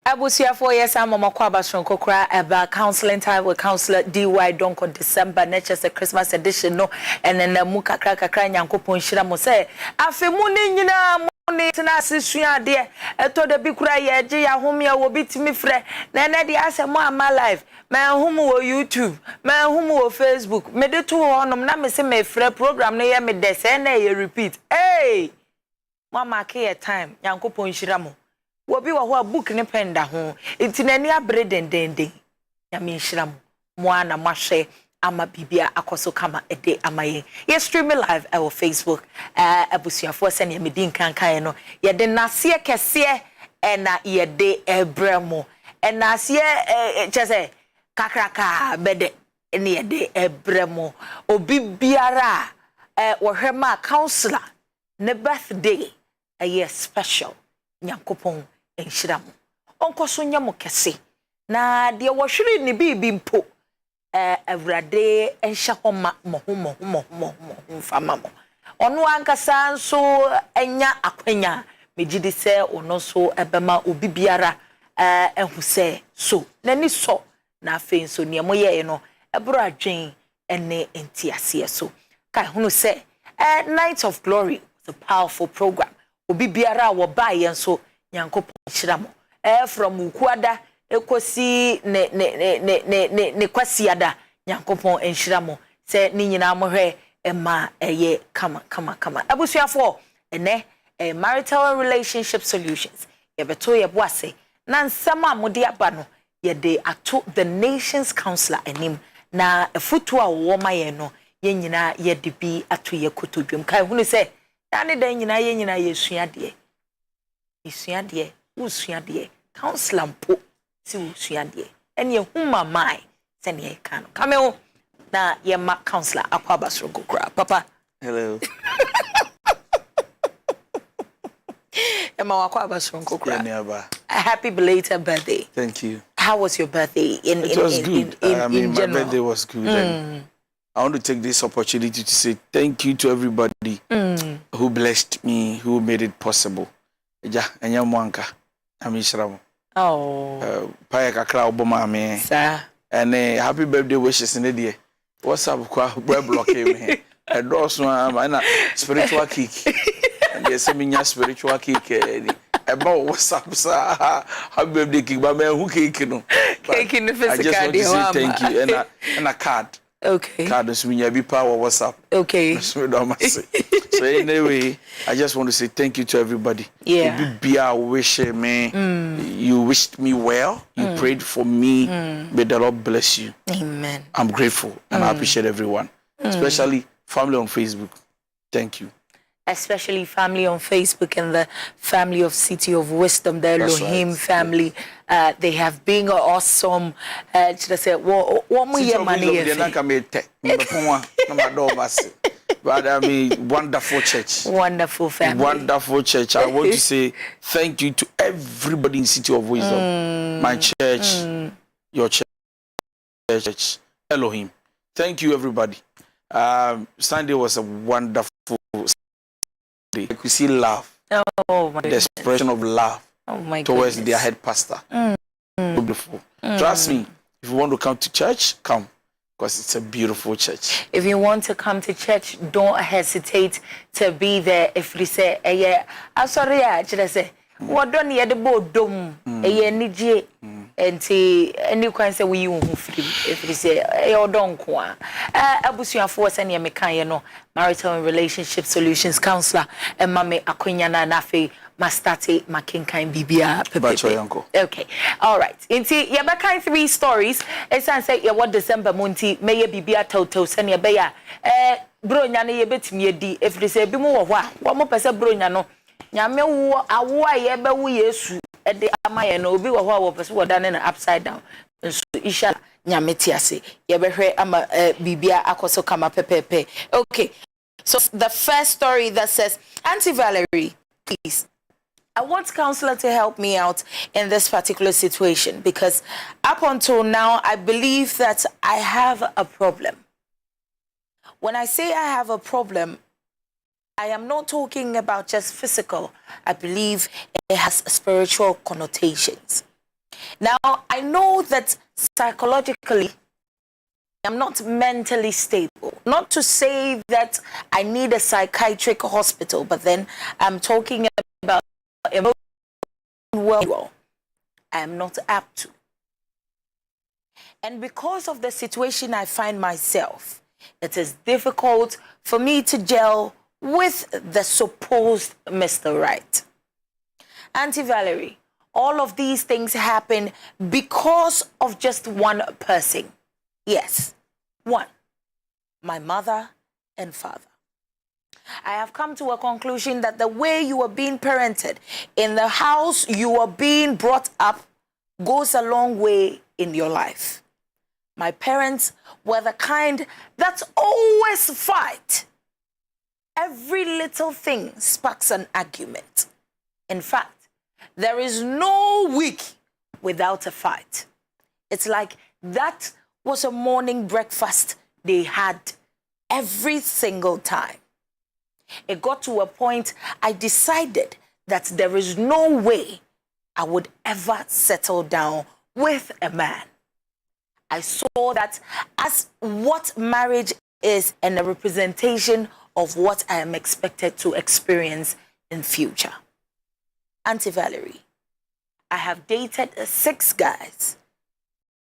Abusia 4 years I'm on Kwabashon Kokra about counseling time with Counsellor DY DONKOH December next year's Christmas edition no and then the muka kraka nyanko ponshira mo say afi mu ni nyina money na sisua de eto de bi kura ye je ya home ya wo bitimi frɛ na na de asɛm ama live ma home wo YouTube ma home wo Facebook me de to honom na me se me frɛ program no ye me de say na ye repeat hey mama ke time nyanko ponshira mo wobi wa ho a book ne penda ho itinani abre dendenden ya me nhyiram mo ana mahwe ama bibia akoso kama ede amaye ye stream live our Facebook abusuafo se ne me din kankan no ye de nase kese na ye de ebremo nase chese kakraka bede ne ye de ebremo obi biara wo hwema counselor ne birthday a year special nyankopon enhyiram onkoso nyamo kese na de wo hwere ne bibi mpo awrade enhya homa mo fama mo ono ankasa nso enya akwanya megidi se ono so ebema obi biara ehu se so nani so na afen so ne mo ye no ebro adwen ene entiase so kai hunu se Night of Glory was a powerful program obi biara wo bae nso nyankopon hyiramo from ukuada ekosi ne kwasiada nyankopon enhyiramo se ni nyina mohwe ema eye kama abusuafo ene marital relationship solutions yebeto yeboase na nsama mode aba no yede ato the nation's counselor enim na efutu a wo maye no ye nyina yede bi ato ye kotodwem kai hunu se dane dan nyina ye nyina ye suade isuade usuade counselor mpo si usuade ene huma mai se ne kan kame ho na ye ma counselor akwa basro kokra papa hello Emma wakwa basro kokra yeah, a happy belated birthday. Thank you. How was your birthday it was good. I mean, my birthday was good. And I want to take this opportunity to say thank you to everybody who blessed me, who made it possible. Ja, enya mwanka. Amishramo. Oh. Paya kakra oboma me. Sir. And happy birthday wishes in the day. What's up, kwa block me. I draw some spiritual kick. And there's some spiritual kick. About what's up, sir? Happy birthday kick, but man, who cake no? Cake in the physical. I just want to say thank you and a card. Okay. Card is when you be power. What's up? Okay. So anyway, I just want to say thank you to everybody. Yeah. Be wish me. You wished me well. You prayed for me. May the Lord bless you. Amen. I'm grateful and I appreciate everyone, especially family on Facebook. Thank you. Especially family on Facebook and the family of City of Wisdom, the Elohim family. They have been awesome. Should I say, what money? But I mean, wonderful church. Wonderful family. Wonderful church. I want to say thank you to everybody in City of Wisdom. My church, your church, Elohim. Thank you, everybody. Sunday was a wonderful day. We see love. Oh my the expression of love towards their head pastor. Beautiful. Trust me, if you want to come to church, come. Because it's a beautiful church. If you want to come to church, don't hesitate to be there. If you say, yeah, I'm sorry, I say, what don't you do dom? Nije and you can say we you free. If you say, DONKOH, Abusia Force and Yamekano, Marital and Relationship Solutions Counsellor, and Mame Akunyana Nafe. Mastate makinkan bibia pepe. Okay. All right. Inti yabaka 3 stories. Esan say ye what December monti meye bibia toto sene be ya bronya no ye betimi edi efri say bi mu wo hwa wo mo pese bronya no nyame wo awo aye be wo Yesu ede amaye no obi wo hwa wo pese wo dane na upside down. So isha nyame tiase ye be hwe ama bibia akoso kama pepepe. Okay. So the first story that says, Auntie Valerie, please, I want Counsellor to help me out in this particular situation because up until now, I believe that I have a problem. When I say I have a problem, I am not talking about just physical. I believe it has spiritual connotations. Now, I know that psychologically, I'm not mentally stable. Not to say that I need a psychiatric hospital, but then I'm talking about emotional well. I am not apt to. And because of the situation I find myself, it is difficult for me to gel with the supposed Mr. Right. Auntie Valerie, all of these things happen because of just one person. Yes, one, my mother and father. I have come to a conclusion that the way you are being parented, in the house you are being brought up, goes a long way in your life. My parents were the kind that always fight. Every little thing sparks an argument. In fact, there is no week without a fight. It's like that was a morning breakfast they had every single time. It got to a point I decided that there is no way I would ever settle down with a man. I saw that as what marriage is and a representation of what I am expected to experience in future. Auntie Valerie, I have dated 6 guys,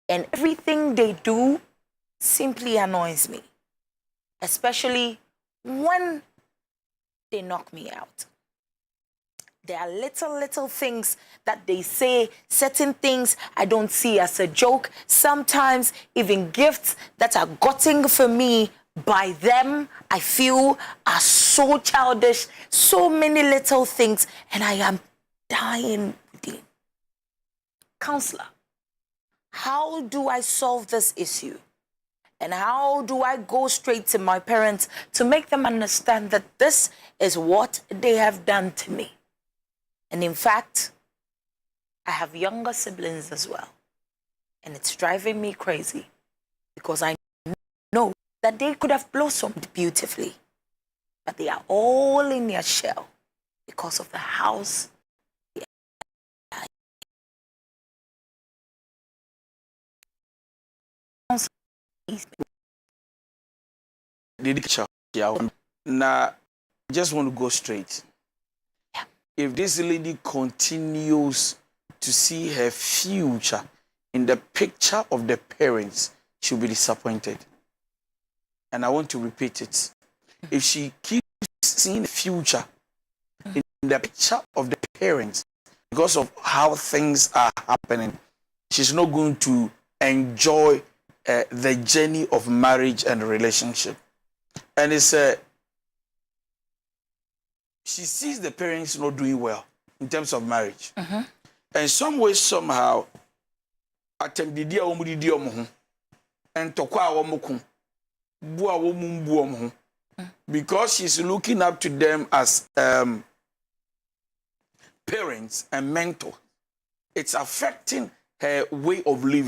and everything they do simply annoys me, especially when they knock me out. There are little things that they say, certain things I don't see as a joke, sometimes even gifts that are gotten for me by them, I feel are so childish, so many little things, and I am dying within. Counselor, how do I solve this issue? And how do I go straight to my parents to make them understand that this is what they have done to me? And in fact, I have younger siblings as well. And it's driving me crazy because I know that they could have blossomed beautifully, but they are all in their shell because of the house. Now, I just want to go straight. Yeah. If this lady continues to see her future in the picture of the parents, she'll be disappointed. And I want to repeat it. If she keeps seeing the future in the picture of the parents, because of how things are happening, she's not going to enjoy the journey of marriage and relationship. And it's she sees the parents not doing well in terms of marriage. And some way, somehow, and because she's looking up to them as parents and mentors, it's affecting her way of living.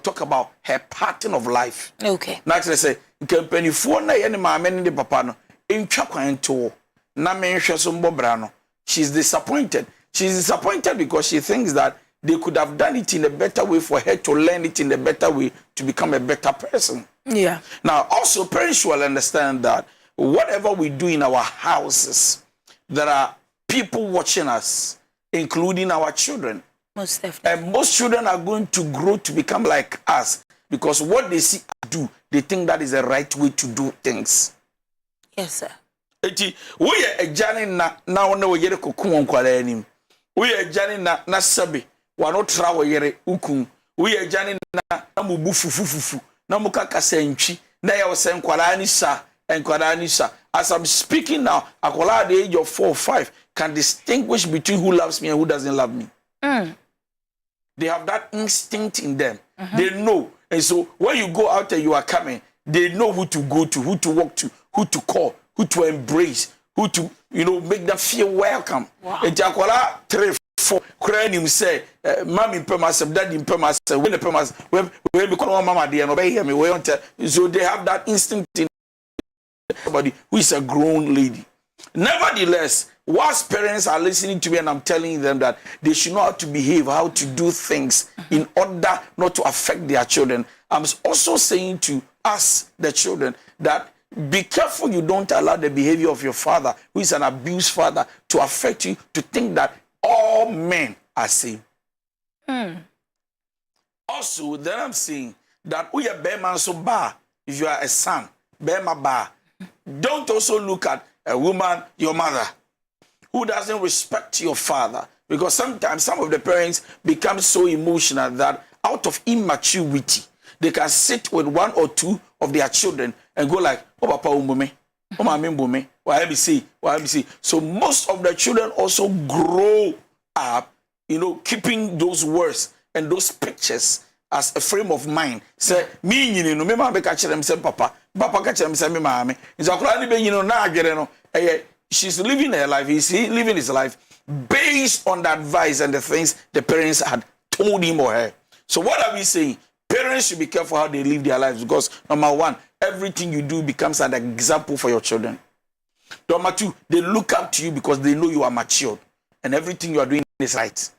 Talk about her pattern of life. Okay. Naturally, say, company for na any mama ni papa no entwa kwan to na menhwe so mbobra no. She's disappointed. She's disappointed because she thinks that they could have done it in a better way for her to learn it in a better way to become a better person. Yeah. Now, also, parents will understand that whatever we do in our houses, there are people watching us, including our children. Most definitely. And most children are going to grow to become like us because what they see us do, they think that is the right way to do things. Yes, sir. Eti we a jani na wona we yere kokun onkwala anim. We a jani na sabe wa no tra we yere ukun. We a jani na mubu fufufufu na mukaka sentwi na ye wo senkwala ani sa enkwala ani sa. As I'm speaking now, akwala at the age of 4 or 5 can distinguish between who loves me and who doesn't love me. They have that instinct in them. They know. And so when you go out and you are coming, they know who to go to, who to walk to, who to call, who to embrace, who to, make them feel welcome. And Jacola 3, 4, crying him say, Mommy pay myself, Daddy pay myself, when the pay myself, when we call Mama dear, obey him, so they have that instinct in somebody who is a grown lady. Nevertheless, whilst parents are listening to me and I'm telling them that they should know how to behave, how to do things, in order not to affect their children. I'm also saying to us, the children, that be careful you don't allow the behavior of your father, who is an abused father, to affect you to think that all men are same. Also, then I'm saying that we are Bema so bar, if you are a son, Bema bar. Don't also look at a woman, your mother, who doesn't respect your father. Because sometimes some of the parents become so emotional that out of immaturity, they can sit with one or two of their children and go like, oh, papa, umbume, oh, mami, umbume, why. So most of the children also grow up, keeping those words and those pictures as a frame of mind. Say, me, no, me, mama, catch them, say, papa, catch them, say, me, mami. She's living her life, he's living his life based on the advice and the things the parents had told him or her. So what are we saying? Parents should be careful how they live their lives, because number one, everything you do becomes an example for your children. Number two, they look up to you because they know you are matured and everything you are doing is right.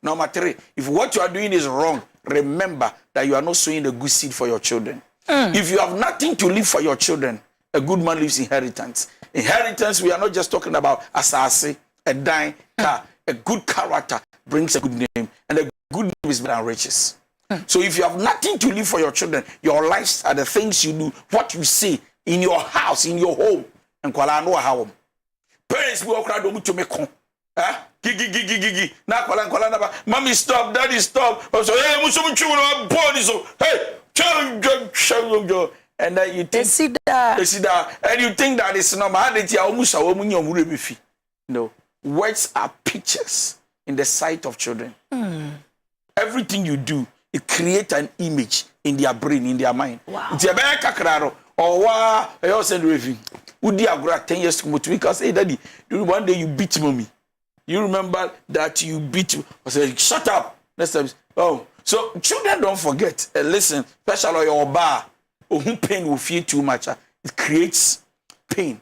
Number three, if what you are doing is wrong, remember that you are not sowing a good seed for your children. If you have nothing to leave for your children, a good man leaves inheritance. Inheritance, we are not just talking about asase, a dime, car. A good character brings a good name, and a good name is better than riches. So if you have nothing to leave for your children, your lifestyle, the things you do, what you say in your house, in your home, and kwala no how parents will cry to make gigi na kwala na ba mommy stop, daddy stop, so hey musumu chuno body so hey and then you think and you think that it's normal. No, words are pictures in the sight of children. Everything you do, it creates an image in their brain, in their mind. Wow. Or I said, would you have 10 years to because hey daddy, one day you beat mommy. You remember that you beat me. I said, shut up. Next time. Oh, so children don't forget. Listen, especially your bar. Whom pain will feel too much. It creates pain.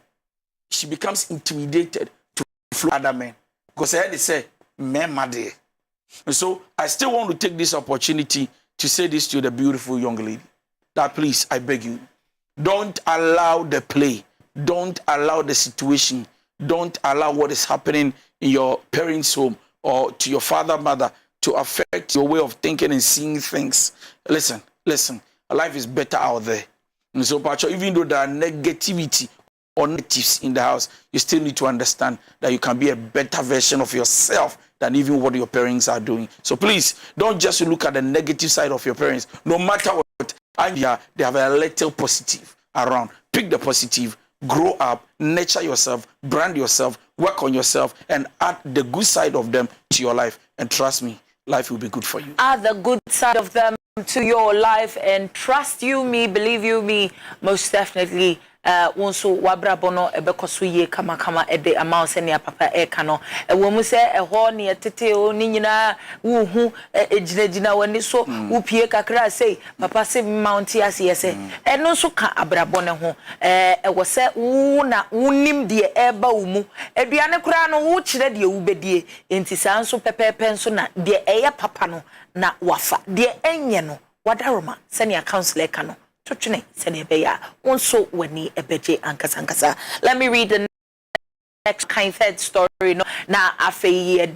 She becomes intimidated to flow other men. Because I heard they say, men mad. And so I still want to take this opportunity to say this to the beautiful young lady. That please, I beg you, don't allow the play. Don't allow the situation. Don't allow what is happening in your parents' home or to your father, mother to affect your way of thinking and seeing things. Listen. Life is better out there. And so, even though there are negativity or negatives in the house, you still need to understand that you can be a better version of yourself than even what your parents are doing. So please, don't just look at the negative side of your parents. No matter what, they have a little positive around. Pick the positive, grow up, nurture yourself, brand yourself, work on yourself, and add the good side of them to your life. And trust me, life will be good for you. Add the good side of them to your life, and trust you me, believe you me, most definitely. Wonso wabra bono ebekoso ye kama ede amount ne papa e kano wo mu se eho ne tete o ni nyina wo hu ejinagina wani so wo pie kakra sei papa se mount ase yese eno so ka abrabo ne ho wo se wo na wonim de eba wo mu aduane kura no wo kire de wo bedie enti san so pepepe nso na de eye papa no na wafa de enye no wadaroma se ne counselor kano. Let me read the next kind third story. No, now after ye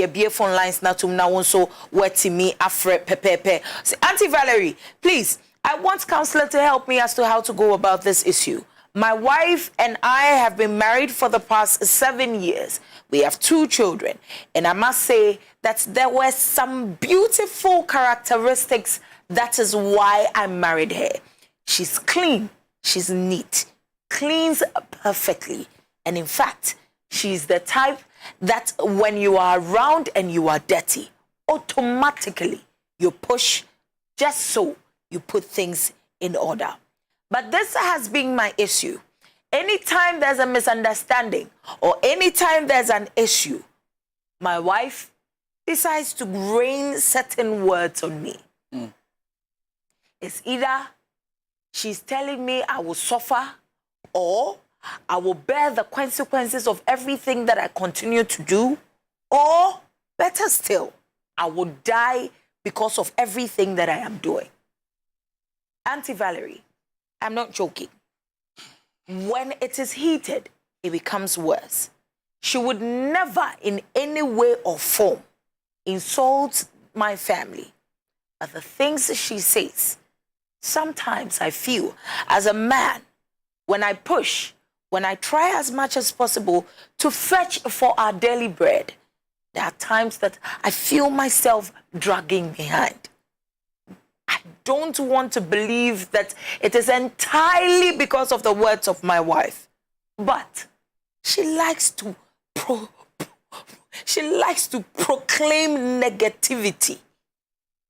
be phone lines now to now also wet me afre pepepe. Auntie Valerie, please, I want counselor to help me as to how to go about this issue. My wife and I have been married for the past 7 years. We have 2 children, and I must say that there were some beautiful characteristics. That is why I married her. She's clean, she's neat, cleans perfectly. And in fact, she's the type that when you are around and you are dirty, automatically you push just so you put things in order. But this has been my issue. Anytime there's a misunderstanding or anytime there's an issue, my wife decides to rain certain words on me. It's either she's telling me I will suffer or I will bear the consequences of everything that I continue to do, or better still, I will die because of everything that I am doing. Auntie Valerie, I'm not joking. When it is heated, it becomes worse. She would never in any way or form insult my family. But the things she says, sometimes I feel as a man, when I push, when I try as much as possible to fetch for our daily bread, there are times that I feel myself dragging behind. I don't want to believe that it is entirely because of the words of my wife, but she likes to proclaim negativity.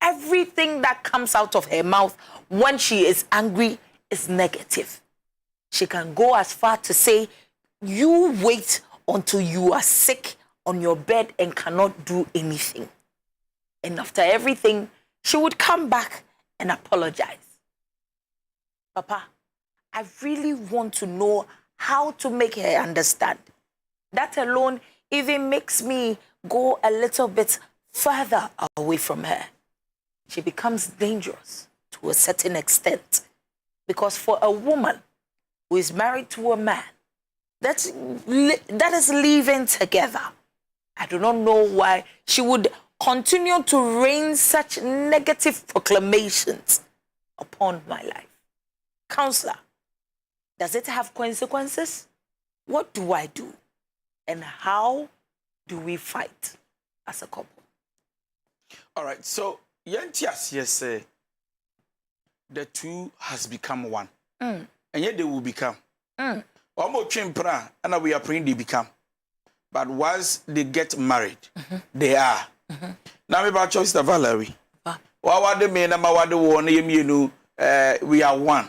Everything that comes out of her mouth when she is angry is negative. She can go as far to say, you wait until you are sick on your bed and cannot do anything. And after everything, she would come back and apologize. Papa, I really want to know how to make her understand. That alone even makes me go a little bit further away from her. She becomes dangerous to a certain extent. Because for a woman who is married to a man that is living together, I do not know why she would continue to rain such negative proclamations upon my life. Counselor, does it have consequences? What do I do? And how do we fight as a couple? All right, so yes, the two has become one. And yet they will become. Almost and we are praying they become. But once they get married, they are. Now, about choice the Valerie. We are one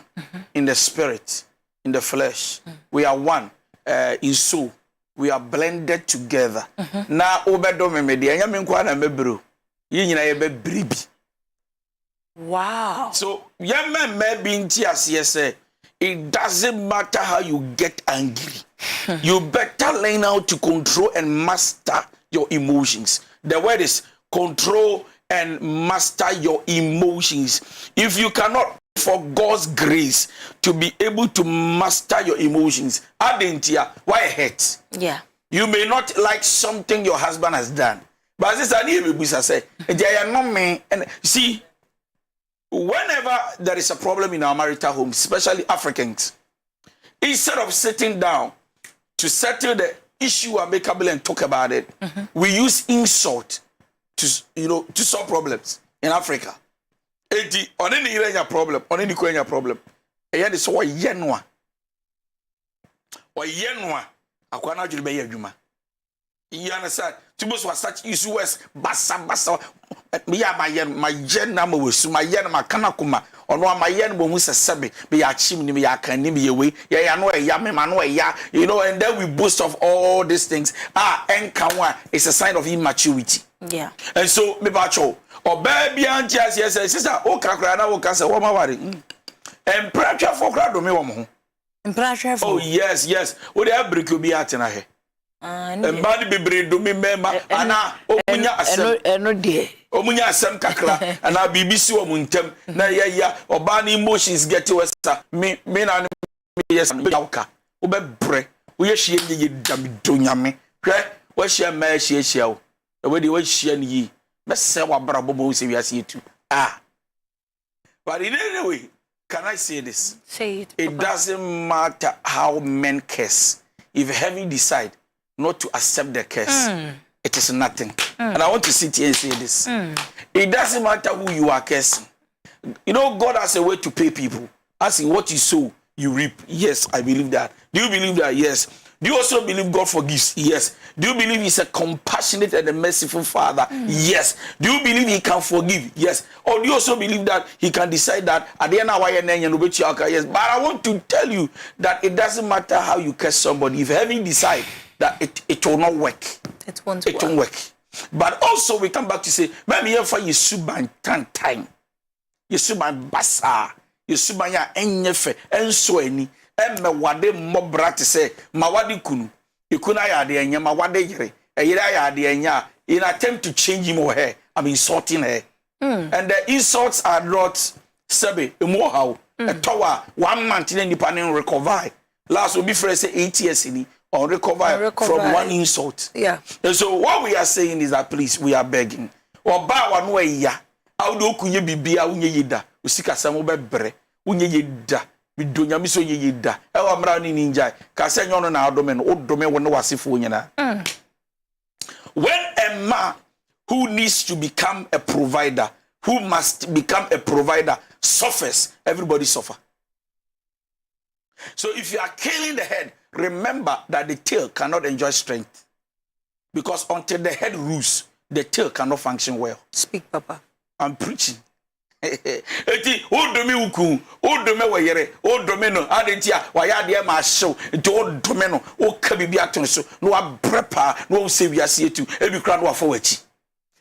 in the spirit, in the flesh. We are one in soul. We are blended together. Now, wow. So, young man may be in tears, yes, it doesn't matter how you get angry. You better learn how to control and master your emotions. The word is control and master your emotions. If you cannot, for God's grace, to be able to master your emotions, why hurt? Yeah. You may not like something your husband has done. But this is say, and see, whenever there is a problem in our marital home, especially Africans, instead of sitting down to settle the issue amicably and talk about it, we use insult to solve problems in Africa. On any problem, on any problem, and so yenwa akwana julu be yadwuma. You understand? Tubos was such issues basa me ya my yen na mawesu my yen makanakuma ono my yen bo hu sesebe be ya chim ni me ya kan ni me we ya no ya me ma no ya, and then we boast of all these things. Enkanwa is a sign of immaturity. Yeah. And so me ba cho baby anti as yes sister o kakra na o ka se wo ma ware empratwa for kra do me wo mo empratwa for. Oh yes o dey break you be atena he bad bebre do me mema ana omunya asem eno de omunya asem kakra ana BBC wo muntem na ya oba na emotions get wesa me na me yes yawka wo be bre wo ye hie ye dam do nyame hwe wo hie ma hie wo e we de wo hie ne yi be se wa bra bobo wo se wi ase etu but in any way, can I say this? Say it. It doesn't matter how men curse. If heaven decide not to accept the curse, it is nothing. And I want to sit here and say this. It doesn't matter who you are cursing. God has a way to pay people. As in what you sow, you reap. Yes, I believe that. Do you believe that? Yes. Do you also believe God forgives? Yes. Do you believe He's a compassionate and a merciful Father? Yes. Do you believe He can forgive? Yes. Or do you also believe that He can decide that at the end of yes? But I want to tell you that it doesn't matter how you curse somebody. If heaven decide that it will not work, it won't work. But also we come back to say, maybe for Yesuban time, Yesuban basa, Yesuban ya enyefe, enso eni. Emme wade mobra te se ma wade kunu ikuna ya de enya ma wade yire eyira ya de enya in attempt to change him or her. I'm insulting her. And the insults are not sebe emo how a tower 1 month in independent recover. Last will be for say 8 years in or recover from one insult. Yeah. And so what we are saying is that please we are begging. Or ba one way ya. How do kunye bibia unye yida. Usika samo bebre. Unye yida. Bidonya miso ye yida. Ewa mra ni ninja. Kase nyono na adome no odome wono wasifo nyina. When a man who needs to become a provider, who must become a provider, suffers, everybody suffer. So if you are killing the head, remember that the tail cannot enjoy strength. Because until the head rules, the tail cannot function well. Speak, Papa. I'm preaching. Eti odome uku odome wayere odome no adentia waya de ma show enti odome no o ka bibia ton so no abrepa no se wiase etu ebi kra no afọ wachi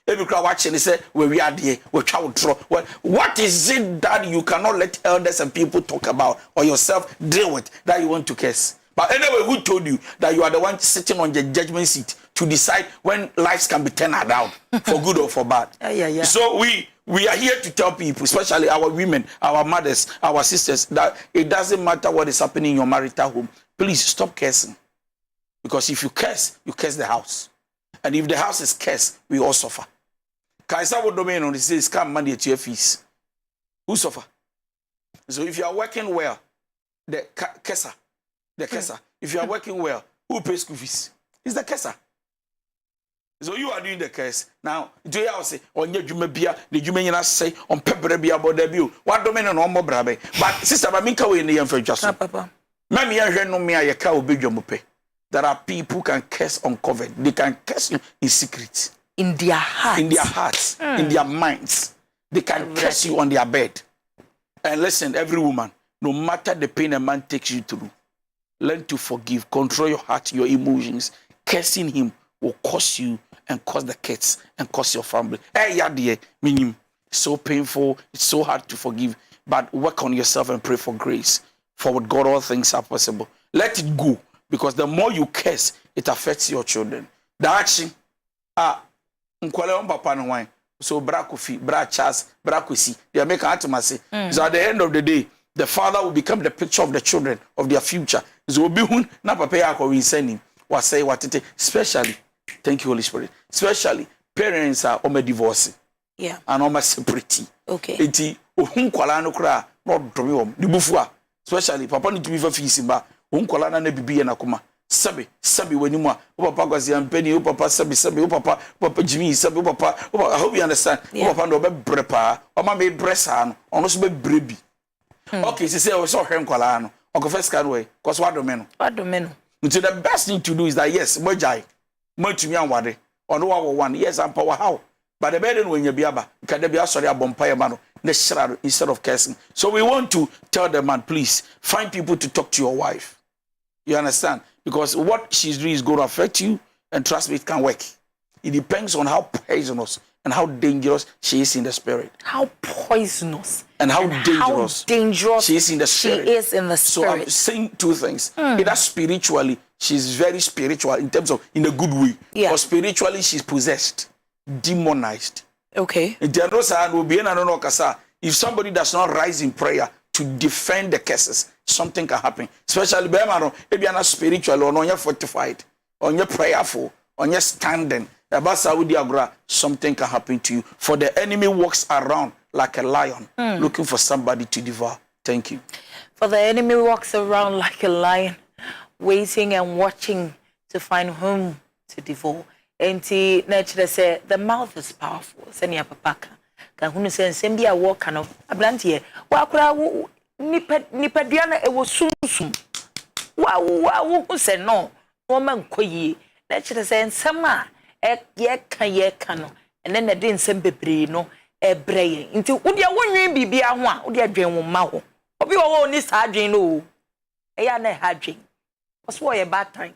ebi kra wache ne se we wiade we twa wodro. What is it that you cannot let elders and people talk about or yourself deal with that you want to curse? But anyway, who told you that you are the one sitting on the judgment seat to decide when lives can be turned around for good or for bad? Yeah. So we are here to tell people, especially our women, our mothers, our sisters, that it doesn't matter what is happening in your marital home. Please stop cursing. Because if you curse the house. And if the house is cursed, we all suffer. Kaisa would domain on the says, come money at your fees. Who suffer? So if you are working well, the curser. If you are working well, who pays school fees? It's the curser. So you are doing the curse. Now, do you say, on your jumabia, the Jumanian say, on Pebrebia about the view, what domain and on Mobrabe? But sister Baminka in the end for just Papa. Mammy, I know me, I can't be Jomupe. There are people who can curse uncovered. They can curse you in secret. In their hearts. In their minds. They can curse you on their bed. And listen, every woman, no matter the pain a man takes you through, learn to forgive, control your heart, your emotions. Cursing him will cost you and cost the kids and cost your family. Hey, yeah, dear, meaning so painful, it's so hard to forgive. But work on yourself and pray for grace. For with God, all things are possible. Let it go, because the more you curse, it affects your children. The action, papa no wine. So bra Kofi, bra Charles, bra Kwesi, they make intimacy. So at the end of the day, the father will become the picture of the children of their future. So be hun na papa ya ko sending what say what it especially. Thank you, Holy Spirit. Especially parents are on divorce. Yeah. And on separate. Okay. Eti ohun kwala no kra no domi wom. Di bufua. Especially papa need to be for fees ba. Ohun kwala na bibi na kuma. Sabi wani mu a papa kwazi ampeni papa sabi papa Jimmy sabi papa I hope you understand. Papa no be brepa. O ma me bresa no. Ono so be brebi. Okay, she say o so hwe nkwala no. Oko first can way cause what do men. So the best thing to do is that yes, mojai motumi anwade ono wa one yes and power how. But the better when you be aba, can there be a sorry abompire man instead of cursing. So we want to tell the man, please find people to talk to your wife. You understand? Because what she's doing is going to affect you, and trust me, it can work. It depends on how poisonous and how dangerous she is in the spirit. How poisonous and how dangerous she is in the spirit. So I'm saying two things. Either spiritually, she's very spiritual in terms of in a good way. Yeah. Or spiritually, she's possessed, demonized. Okay. If somebody does not rise in prayer to defend the curses, something can happen. Especially if you are not spiritual or not fortified, or you're prayerful, or you're standing, something can happen to you. For the enemy walks around like a lion, looking for somebody to devour. Thank you. For the enemy walks around like a lion, waiting and watching to find whom to devour. And nature say the mouth is powerful. Senia papaka. Kahunu say sembia walk kind of ablantie. Wakura nipadiana ewo sunsum. Wa say no. Woman koyi. Nature say nsema ye kan no. And then the din sem bebre no e breye. Nti udia wonwen bibia ho a udia dwen wo ma ho. Obi wo ni sa dwen no. Eya na ha dwen. What's your bad time?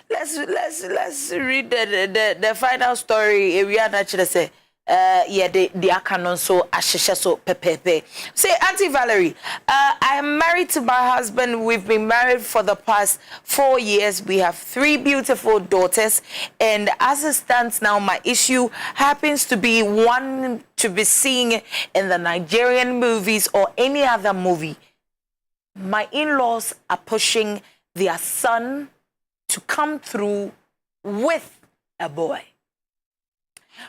Let's read the final story. We are naturally say yeah, the canon so ashisha so pepepe. Say, Auntie Valerie, I am married to my husband. We've been married for the past 4 years. We have 3 beautiful daughters, and as it stands now, my issue happens to be one to be seen in the Nigerian movies or any other movie. My in-laws are pushing their son to come through with a boy.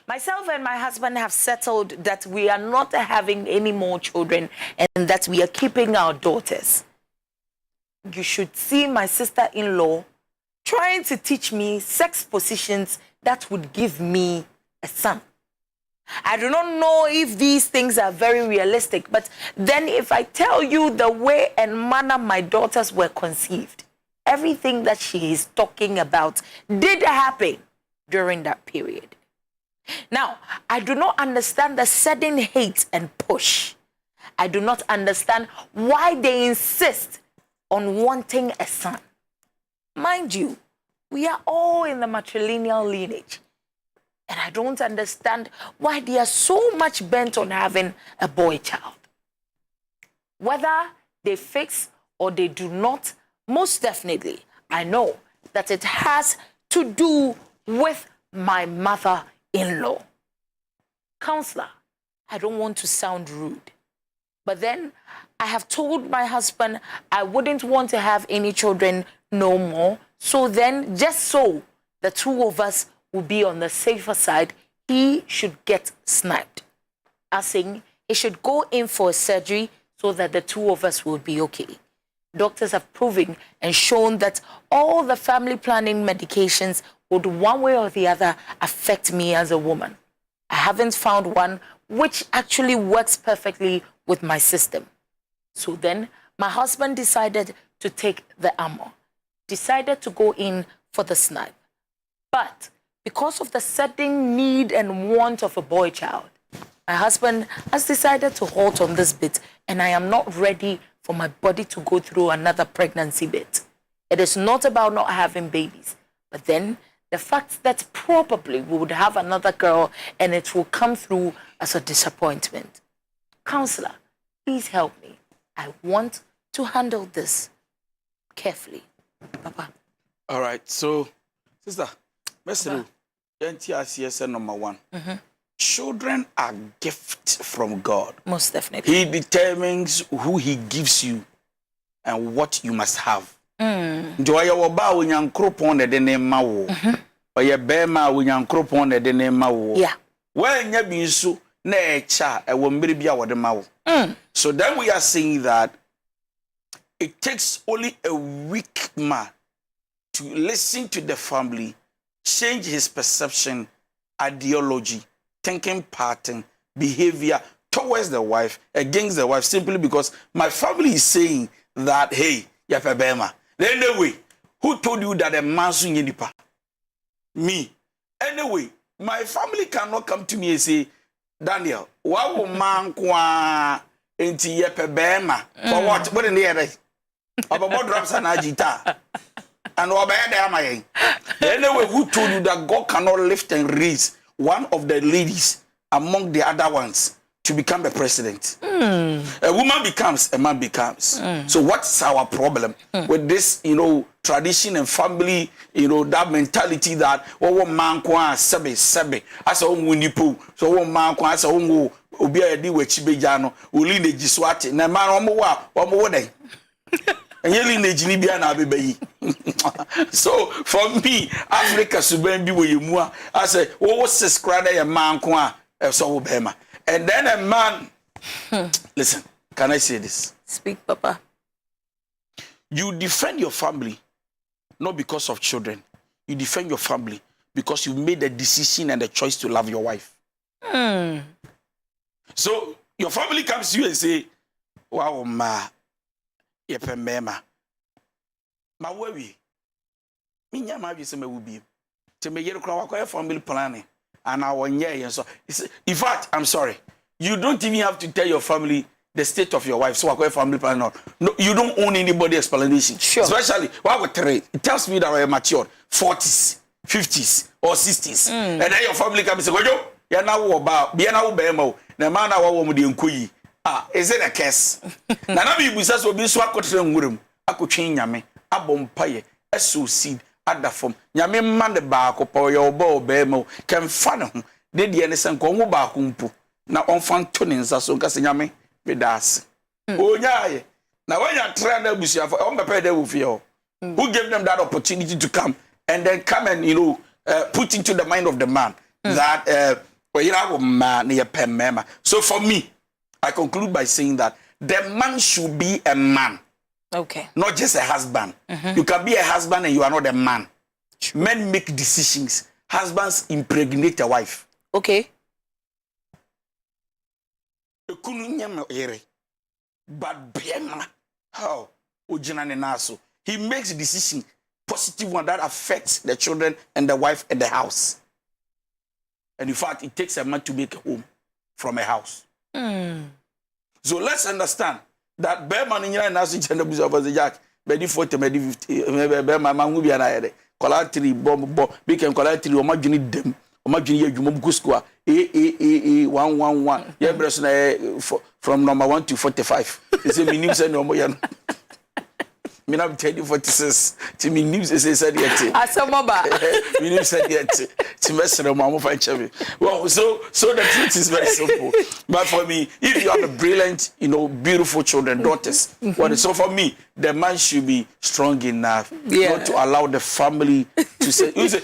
Myself and my husband have settled that we are not having any more children and that we are keeping our daughters. You should see my sister-in-law trying to teach me sex positions that would give me a son. I do not know if these things are very realistic, but then if I tell you the way and manner my daughters were conceived, everything that she is talking about did happen during that period. Now, I do not understand the sudden hate and push. I do not understand why they insist on wanting a son. Mind you, we are all in the matrilineal lineage. And I don't understand why they are so much bent on having a boy child. Whether they fix or they do not, most definitely, I know that it has to do with my mother-in-law. Counselor, I don't want to sound rude, but then I have told my husband I wouldn't want to have any children no more. So then, just so the two of us will be on the safer side, he should get sniped. As saying, he should go in for a surgery so that the two of us will be okay. Doctors have proven and shown that all the family planning medications would one way or the other affect me as a woman. I haven't found one which actually works perfectly with my system. So then my husband decided to take the ammo, decided to go in for the snipe. But because of the sudden need and want of a boy child, my husband has decided to halt on this bit, and I am not ready for my body to go through another pregnancy bit. It is not about not having babies, but then the fact that probably we would have another girl and it will come through as a disappointment. Counselor, please help me. I want to handle this carefully. Papa. All right, so, sister, Mr. NTRCS number 1. Children are gifts from God. Most definitely. He determines who he gives you and what you must have. Do I oba unyankropon de nema wo? Oye bema unyankropon de nema wo. Yeah. When you be so na echa e wo mbere bia wo de ma wo. So then we are saying that it takes only a weak man to listen to the family, change his perception, ideology, thinking pattern, behavior towards the wife, against the wife, simply because my family is saying that, hey, yapebema. Anyway, who told you that a man swing nipa? Me. Anyway, my family cannot come to me and say, Daniel, what will man kwa enti yapebema? For what? What in the other? About drums and agita. And anyway, who told you that God cannot lift and raise one of the ladies among the other ones to become the president? A woman becomes, a man becomes. So what's our problem with this, tradition and family, that mentality that one man kwa sebe as a wunipo, so one man kwa as a ungo obi a di wechibejano uli ne jiswati na man omo day. And yelling the Jinibia na baby. So for me, Africa suben be with you. I say, oh, what's this crowd? A man kwa so bema. And then a man. Listen, can I say this? Speak, Papa. You defend your family not because of children. You defend your family because you made the decision and the choice to love your wife. So your family comes to you and say, wow, ma. Yepemema. Ma wewe. Minya ma bi se ma wubi. Te me yere kra wa family planning and our nye so. In fact, I'm sorry. You don't even have to tell your family the state of your wife. So wa family planning. No, you don't own anybody explanation. Sure. Especially why we trade. It tells me that we're mature 40s, 50s or 60s. And then your family can say, "Gojo, ya na wo ba bia na wo be ma wo na ma na wo mo de nkoyi is it a curse na bi busa so bi so akotre nwuram akotwe nyame abompaye eso seed adafom nyame ma de ba akopɔ ye oba obema kem fa ne ho de de ne sen ko ho ba akompo na onfa to ne nsa so nka se nyame me das onyaye na wanya tra na busia fa on bepe de wo fie ho who gave them that opportunity to come and then come and put into the mind of the man that so for me I conclude by saying that the man should be a man. Okay. Not just a husband. You can be a husband and you are not a man. Men make decisions. Husbands impregnate a wife. Okay. But how? He makes a decision, positive one that affects the children and the wife and the house. And in fact, it takes a man to make a home from a house. So let's understand that Bearman in your nasi chanda buza of the jack, Bedi 40, Bedi 50, Bearman Mangubi and I, Colatri, Bomb, Big and Colatri, or Magini Dem, or Magini Jumubusqua, 111, yeah, from number 1 to 45. It's a minimum and no more. Me na tell you 46 to me news is said yet asomaba me news said yet to mesere mo fa chebe. Well, so the truth is very simple, but for me, if you have a brilliant, beautiful children, daughters, so for me, the man should be strong enough not to allow the family to say, you say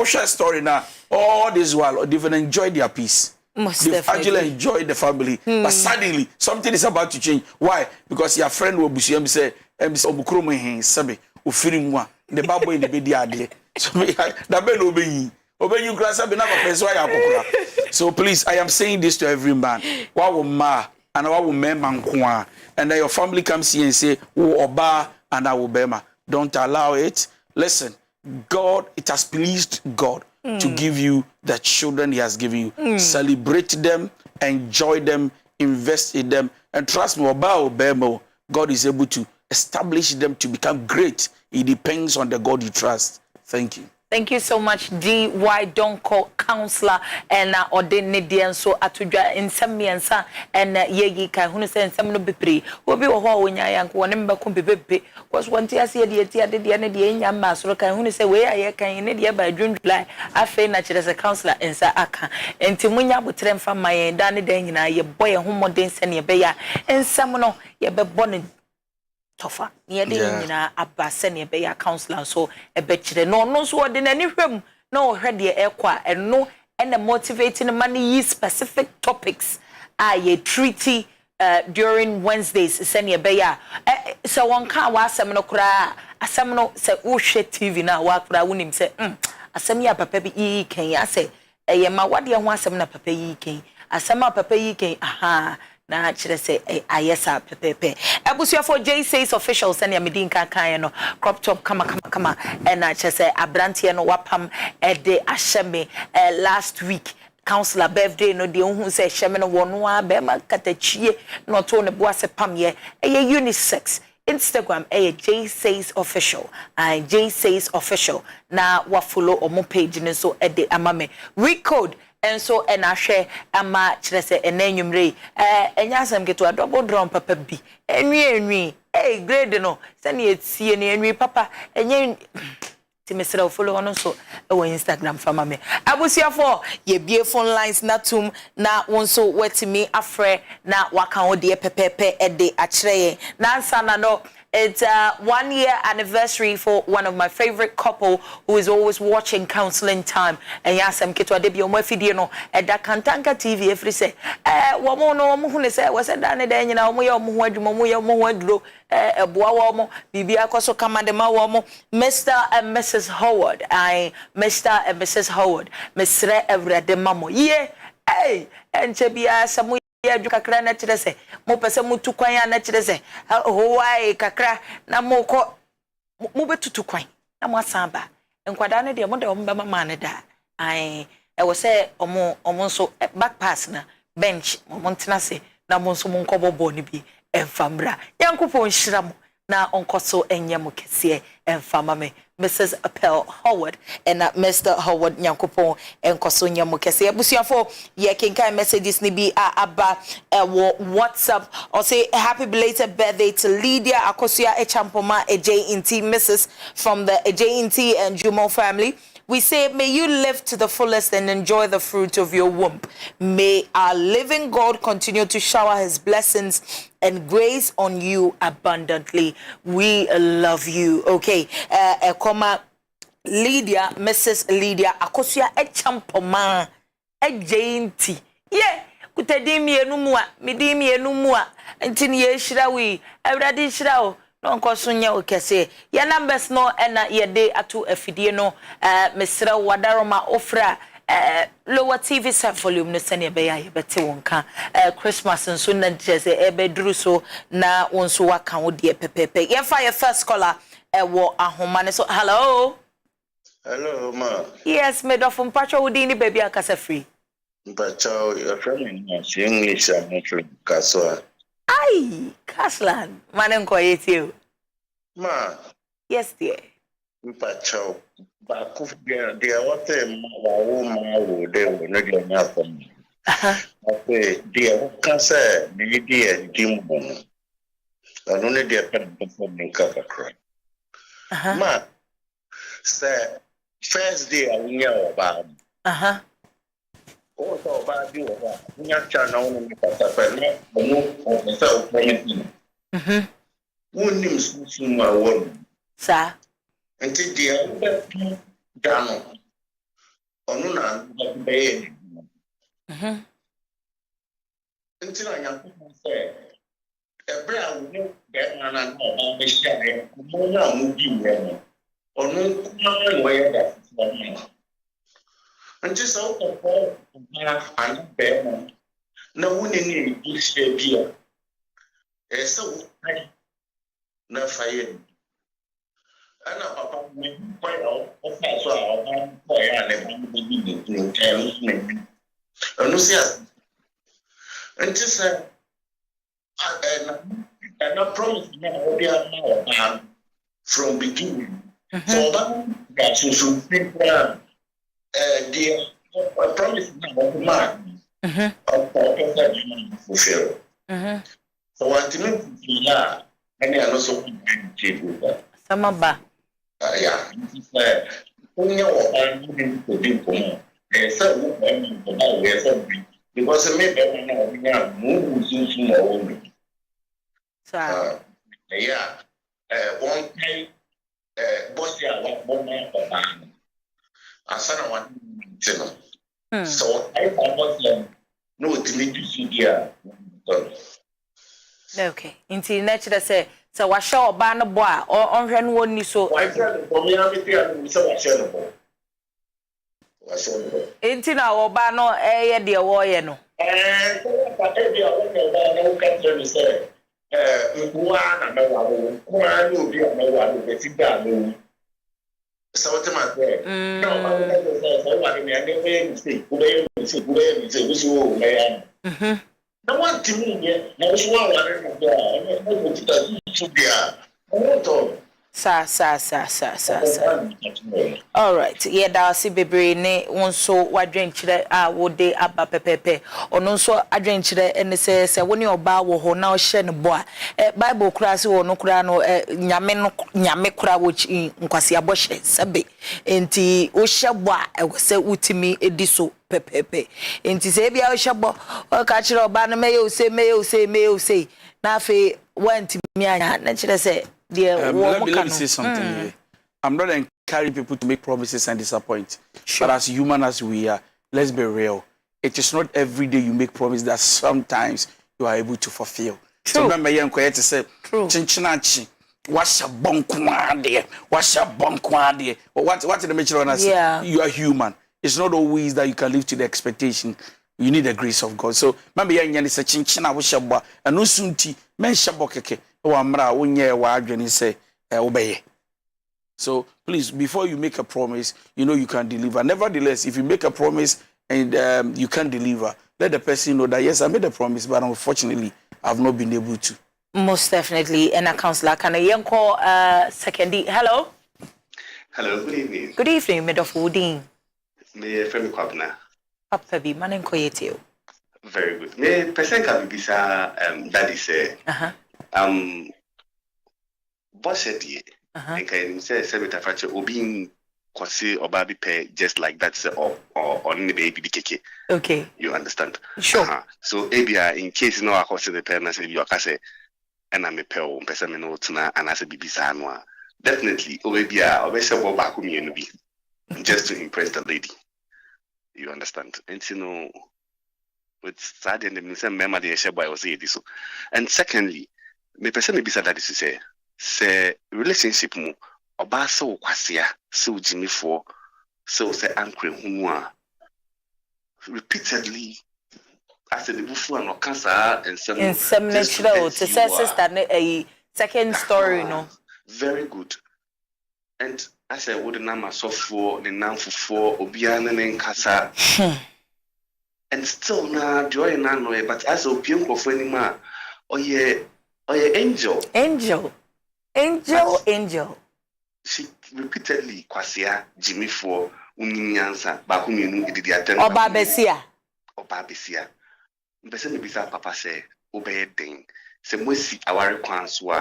share story now all this while they've enjoyed their peace. They've actually enjoyed the family, but suddenly something is about to change. Why? Because your friend will be say obukromo hen sabe ofiri mu a the babo in the bedi ade so that be no obeyin kra sabe na papa so ya kokora. So please, I am saying this to every man, wa wo ma and wa wo men man ko a, and then your family comes here and say wo oba and I will bema. Don't allow it. Listen, God, it has pleased God to give you the children he has given you. Celebrate them, enjoy them, invest in them, and trust me, oba or bema, God is able to establish them to become great. It depends on the God you trust. Thank you. Thank you so much, D.Y. DONKOH, counselor, and ordinary so atudwa nsamiensa and yegi kai hunu se nsam no bepre obi wo ho wonya yanko wone mbako bebebe cause wanti ase de eti ade de ne de nya ma so kai hunu se we aye kan ne de ba dwundwla afi na kire se counselor ensa aka enti munya botre mfa mayen da ne de nyina ye boye homoden se ne be ya ensam no ye be bone tofa ne de nyina abase ne be ya counselor so e be kire no so de nani hwem na o hwe de ekwa eno and motivating money specific topics ye treaty during Wednesdays send be ya so one can wa asem no kura asem no se wo hwe TV na wa kura wonim se asem ya papa bi kan ya se ye ma wade ho asem na papa yi kan asem a papa yi kan aha na kire se ayesa pepepe ebusuafo J says official send ya medin kan no crop top kama and na kire se abrantie no wapam de ahyeme last week counselor birthday no de ohun se hyeme no wono a be ma katachie no to ne boase pam ye unisex Instagram J says official and J says official na wa follow omo page ni so de amame recode and so and I share ama kire se enanwumre enya asem keto a double drum papa bi enwi grade no se na etie ne enwi papa enye timesera follow on so Instagram fama me abusiafo ye bie phone lines na tum na wonso wetimi afre na waka ho de pepepe de akire na ansa na no. It's 1 year anniversary for one of my favorite couple who is always watching Counseling Time. And yes, I'm Kitwa Debi on my video no at that KANTANKA TV every say woman no one say was a dane then you know mo wadro boa bibia kwaso kamandema womo Mr. and Mrs. Howard. Mr. and Mrs. Howard Mr. Evrede mamo ye and chebia samu ya kakra na kire se mo pese mutu kwan ya na kire se why kakra na mo ko mo betutu kwan na mo asamba enkwada ne de mo de mo be mama ne da e wo se omo so back pass na bench mo ntena se na mo so mo nkobobo ne bi emfamra yankopon hyira mo na onkoso enye mo kese emfama me Mrs. Appel Howard and Mr. Howard Nyankopon and Kosonya Mukese. Busiafo, ye kinkai messages ni bi aba WhatsApp or say happy belated birthday to Lydia Akosia Echampoma ADJEI Inti Mrs. from the ADJEI Inti and Jumo family. We say, may you live to the fullest and enjoy the fruit of your womb. May our living God continue to shower his blessings and grace on you abundantly. We love you. Okay. Lydia, Mrs. Lydia, Akosia Echampoma, ADJEI Inti. Yeah. Kutedimi enumua, midimi enumua. Ntini ye shirawi, everadi shirao. No nkosunya okese ya numbers no ena ye de atu afidie no mesra wadaroma ofra lower TV set volume no sene be ya yebete wonka Christmas nso na jese ebeduru so na wonso waka wo de pepepe ye fa your first caller wo ahoma ne so hello ma yes made of mpacho wudi ni baby akasa free mpacho your friend in English and kaswa Ay, Kaslan, manenko yeti. Ma. Yes, dear. Mpacho. Ba ku dia wote ma wo de no dia na fam. Okay, dia kanse ni dia dimbo. Anu ne dia pen fam ni kakra. Ma. Say first day awunya oba. Oh, so bad you are. We are channel on the Patapan, the South Point. One name's my woman. Sir. Until the other down on none bed. Until I am say, a brown new bed and I know the shadow, more moving women, or no way that's and just out of all and bear no one in this beer. So I no fire. And Papa may quite out of that, so I'll play and be tells me. And no, sir. And just and I promise now from beginning. So that's so think dear, I promise you, man. I'll fulfill. So I think yeah, and I also with that. Samaba. Yeah, only I'm moving to people. So because maybe we are moving only. Yeah, one time, boss, yeah, like one man. Asana one so I want them no to me to see here. Okay. Inti natural say so wa show ba no boy or onhwe no woni so. I said for me am here so wa share no. Wa share. Inti na wo ba no ye de wo ye no. So pa e dia wo no ka tell me say nwa na me wa wo kwa ni obi na me wa wo be ti da no. So what am I saying? No, I'm no one to me, no one Sa. All right. Yeah, that see bebre ne wonso wadwen kire a wode aba pepepe. Ono nso adwen kire ene se woni oba wo ho na o hye ne bo a Bible kura se wo no kura no nyame kura wo nkwase abohye sebe. Enti o hye bo a se utimi ediso pepepe. Enti se bia o hye bo o ka kire oba no meye o se na afi wantimi anya na kire se let me say something here. I'm not encouraging people to make promises and disappoint. Sure. But as human as we are, let's be real. It is not every day you make promises that sometimes you are able to fulfill. True. So remember, you're going to say, "Chinchinachi, what's a bonkwade? What's a bonkwade?" What did the mention on us? Yeah. You are human. It's not always that you can live to the expectation. You need the grace of God. So remember, you're going to say, "Chinchina wushabwa," and no sunti men shabokeke. So please, before you make a promise, you know you can deliver. Nevertheless, if you make a promise and you can't deliver, let the person know that yes, I made a promise, but unfortunately, I've not been able to. Most definitely. And a counselor, can I call second? Hello. Hello, good evening. Good evening, Medofudin. Me friend Kwabna. Papa bi manen koyetio. Very good. Me person can be bisa daddy say. Boss said ye. And can say Senator Fracher Obin kwasi oba bi pe just like that say or on the baby keke. Okay. You understand? Sure. So ABI in case no akwasi the parents say you akase and I'm a pel person me no tuna and as a bibisa anwa. Definitely ABI obese bo ba ku mienu bi just to impress the lady. You understand? And you know with sad and the same memory I was saying this. And secondly, me person me bisa that is to say relationship mu oba so kwasia so Jimmy for so say ankre hunwa repeatedly as the bufu and cancer and some natural to say sister a second story no very good. And I said would nama so for the nam for obiana and kasa and still na joy na no but as opium ko for anima oye angel she repeatedly kwasia Jimmy for uninyansa ba ku mienu edidi aten oba besia mbese me bisa papa say obey den say mosi aware kwan so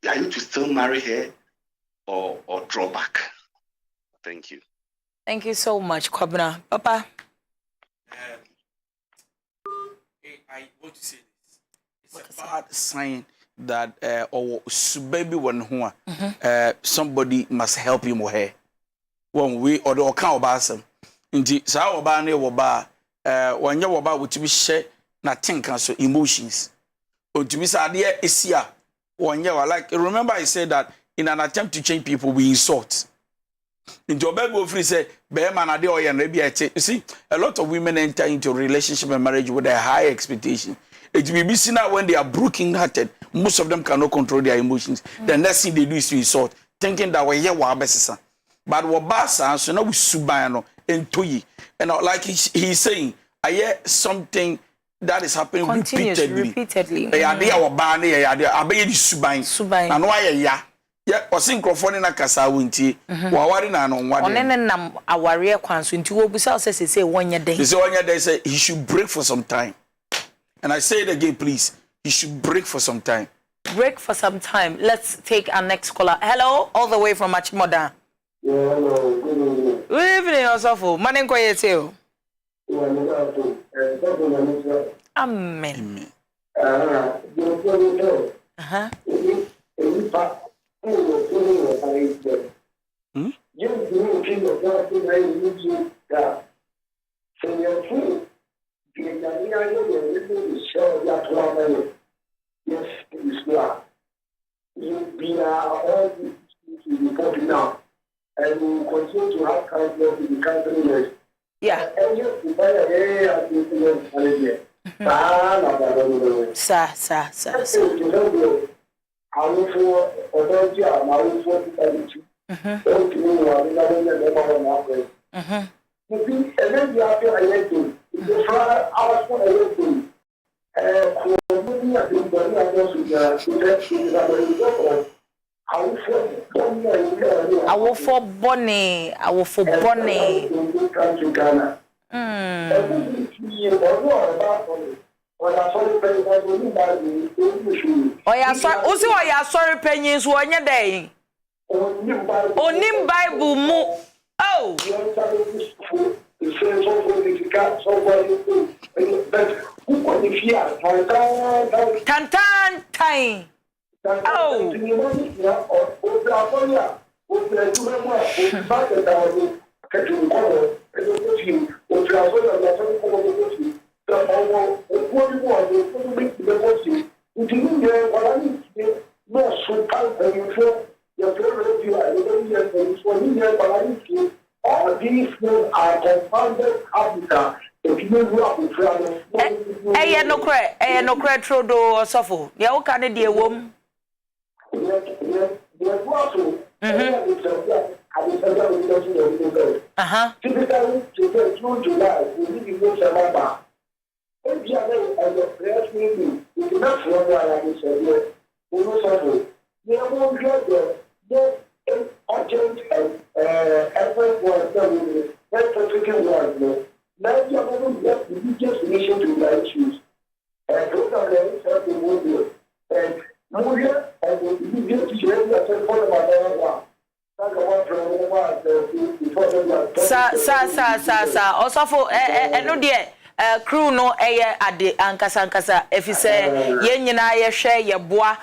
are you to still marry her or draw back? Thank you so much Kwabna. Papa, I want to say this. It's a bad sign that or baby one who somebody must help him or her. When we or the account about some. Indeed, so our banner woba when you woba would be share not think so emotions. Or to be sad here is here. One year like remember I said that in an attempt to change people we insult. In your Bible, free say, "Beman ade oya na bi ete." You see, a lot of women enter into relationship and marriage with a high expectation. It will be seen now when they are broken-hearted. Most of them cannot control their emotions. The next thing they do is to insult, thinking that we wa besisa. But what basa so now we subano and toyi. And like he's saying, I hear something that is happening repeatedly. They are there or ban they are there. I be the subain. And why ya? Yeah, or syncrophone na kasa wunti. Wawari na no wade. Onene nam aware kwanso nti wo busa say one year day. They say 1 year day say he should break for some time. And I say it again, please. He should break for some time. Break for some time. Let's take our next caller. Hello, all the way from Achimoda. Yeah, hello. Good evening, Osofo. Manen koyeteo. Amen. Now, and we will continue to have counselors in the country. Yeah. Our for Bonnie. Oh yeah, sorry pennies 1 year day. Onim Bible mu. Oh. Tantan time. Oh. All these things are confounded Africa. Eh, no credit trodo suffer. Ya o kan de ewom. urgent effort was done. That's a tricky word. Now you are going to get the biggest solution to the issues. And those are the answers to move. And move and the biggest issue is for the Sa also for no de crew no ade ankasa if you say ye nyina ye hwe ye boa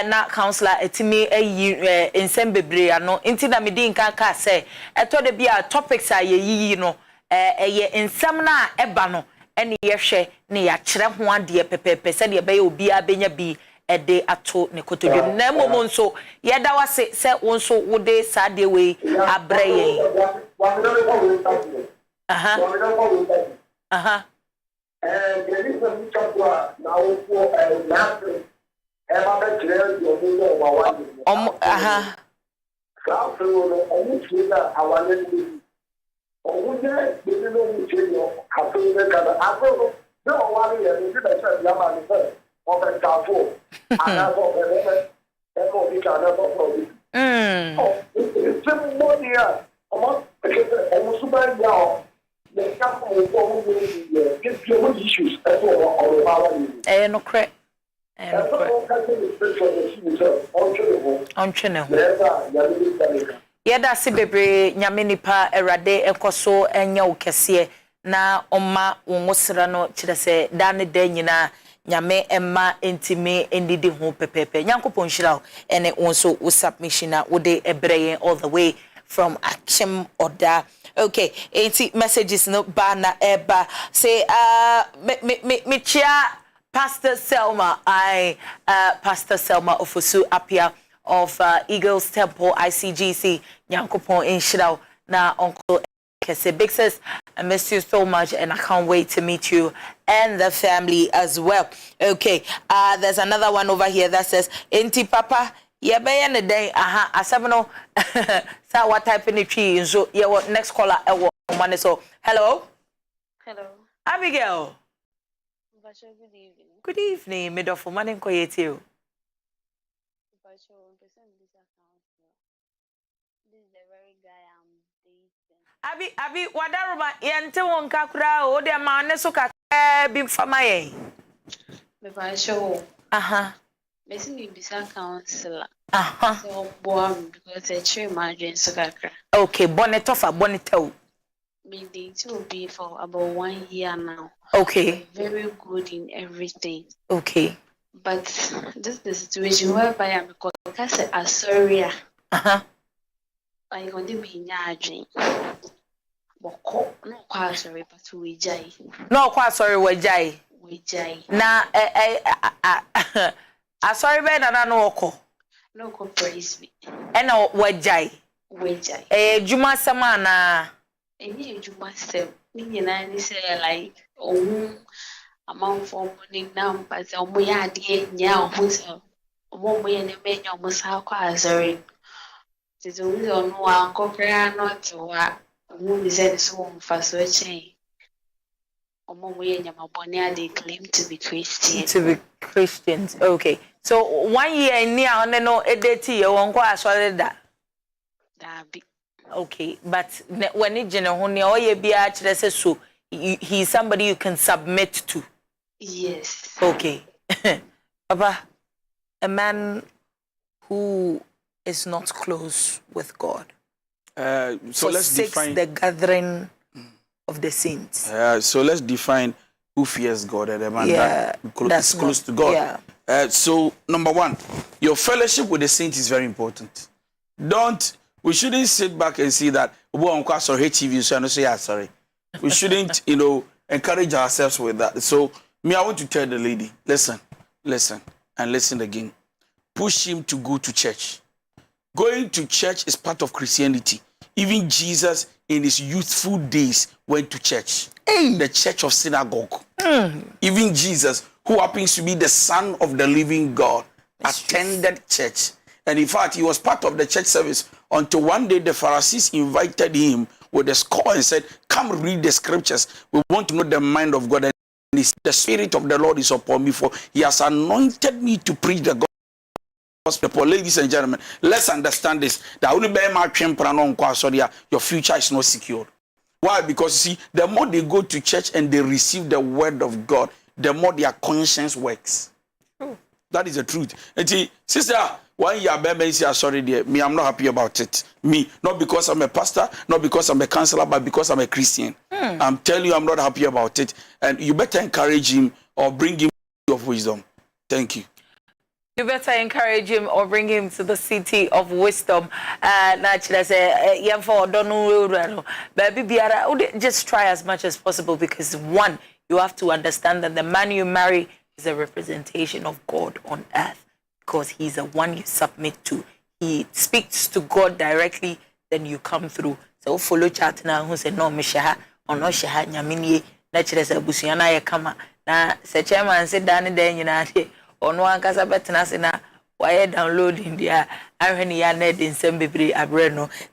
na counselor etimi ayi nsem bebre ano nti na medi nka ka say eto de bia topics a ye yiyi no ye nsem na eba no ene ye hwe ne ya kire ho ade pepepe se de be ye obi abenya bi ede ato ne kotodwe na momo nso yeda wase se wonso wode sade we abraye there is a chapter now for last eba be clear your one so omu tira awale omu je be no tira aso be kada aso no wali ya ni be say ya ma ni say over tafo ana so be eko bi kana so pro it's money ya omu suba ya the couple for who get your issues as well no cre yeda si bebre nyame nipa erade ekoso enya ukese na oma wonsra no kire se dan da nyina nyame emma entime endidi ho pepepe nyankopon hira ene wonso wo submission na wo de ebreye all the way from Akim Oda. Okay, 80 messages no bana eba say me chia Pastor Selma Pastor Selma Ofosu Apia of Eagles Temple ICGC Nyankopon Inshirao na Uncle Kese Big Sis, I miss you so much and I can't wait to meet you and the family as well. Okay, there's another one over here that says Enti Papa yeah, be any day. Asabno. Sa what type in tree? So yeah, what next caller? One so. Hello. Hello. Abigail. Good evening. Good evening. Mid of man in Koyetio. This is the very guy I'm dating. Abi, wadaruma yente wonka kura o de man so ka bi famaye. Me ba show. Basically, bisa counselor. So, born because I train my dream so kakra. Okay, bonnet offer, bonneto. Me dating will be for about 1 year now. Okay. Very good in everything. Okay. But this is the situation whereby I'm because I sorry. I'm going to be in your dream. Boko, no quite sorry, but we jai. No quite sorry, we jai. We jai. Na sorry be na no oko. No go praise me. Ena wajai. Wajai. Juma sama na. Any juma sem. Me nyina ni say like amount for money now but omo ya ade nya omo so. Omo ye ne me nya omo sa kwa sorry. Tizo we on wa kokra not wa. Omo bi say so mfa so chen. They claim to be Christians. To be Christians, okay. So 1 year near on no edeti you won't go as well that. Okay, but when it general or ye be actually so he's somebody you can submit to. Yes. Okay. Papa, a man who is not close with God. So let's define the gathering of the saints. So let's define who fears God and the man that is close to God. So number one, your fellowship with the saints is very important. We shouldn't sit back and see that HTV, so I don't say sorry. We shouldn't, encourage ourselves with that. So I want to tell the lady, listen, and listen again. Push him to go to church. Going to church is part of Christianity. Even Jesus in his youthful days went to church. The church of synagogue. Even Jesus, who happens to be the son of the living God, attended church. And in fact, he was part of the church service until one day the Pharisees invited him with a score and said, come read the scriptures. We want to know the mind of God. And the Spirit of the Lord is upon me, for he has anointed me to preach the gospel. Ladies and gentlemen, let's understand this. That only by my your future is not secured. Why? Because see, the more they go to church and they receive the word of God, the more their conscience works. That is the truth. And see, sister, one year baby say sorry dear, me I'm not happy about it. Me, not because I'm a pastor, not because I'm a counselor, but because I'm a Christian. I'm telling you I'm not happy about it. And you better encourage him or bring him of wisdom. Thank you. You better encourage him or bring him to the city of wisdom. Naturally, say, just try as much as possible, because one, you have to understand that the man you marry is a representation of God on earth, because he's the one you submit to. He speaks to God directly, then you come through. So follow chat now who say no mishaha or no shaha nyamini. Naturally, say busiana ya kama na se chairman say dani den yinade. Ono ankasa betena se na why downloading there.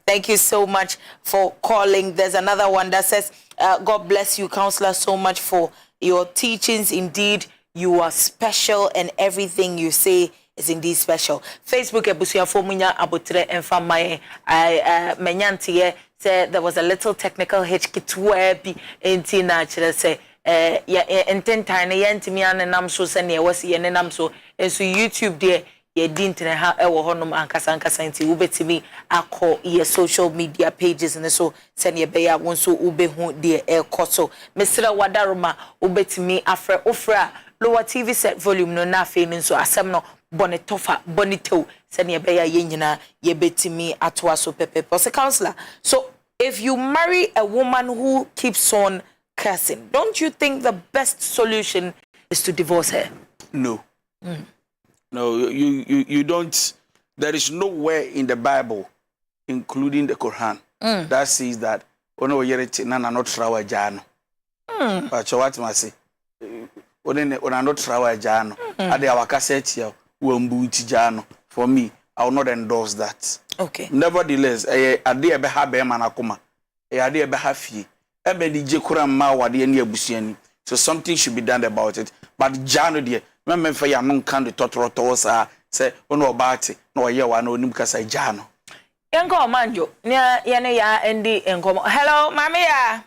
Thank you so much for calling. There's another one that says, God bless you, counselor, so much for your teachings. Indeed, you are special, and everything you say is indeed special. Facebook ebusia fomunya abotre enfamaye menyantie said there was a little technical hitch kitwebi entina chere say ententine yentimi anenam so se ne wasi yenenam so enso YouTube there ye dintene ha ewo honom ankasa nti ubetimi akọ ye social media pages and so send ye beya wonso ubehu de ekoso mesra wadaroma ubetimi afre ofra lower TV set volume no na fe nso asem no bonetofa bonito send ye beya ye nyina ye betimi atwa so pepe. So counselor, so if you marry a woman who keeps on cursing, don't you think the best solution is to divorce her? No. No, you don't. There is nowhere in the Bible, including the Quran, that says that ono yerete na not trawa jano. But what must say? Ona not trawa jano. Ade awakaseti ya uambuti jano. For me, I will not endorse that. Okay. Nevertheless, ade ebe ha be manakoma. Ade ebe ha fie. Ebe di jekura ma wade ni abusuani. So something should be done about it. But jano die me fa ya non kan de totoro sa say ono obati na oye wa na onim kasa jano. Enko manjo nya yene ya endi enko. Hello mami ya.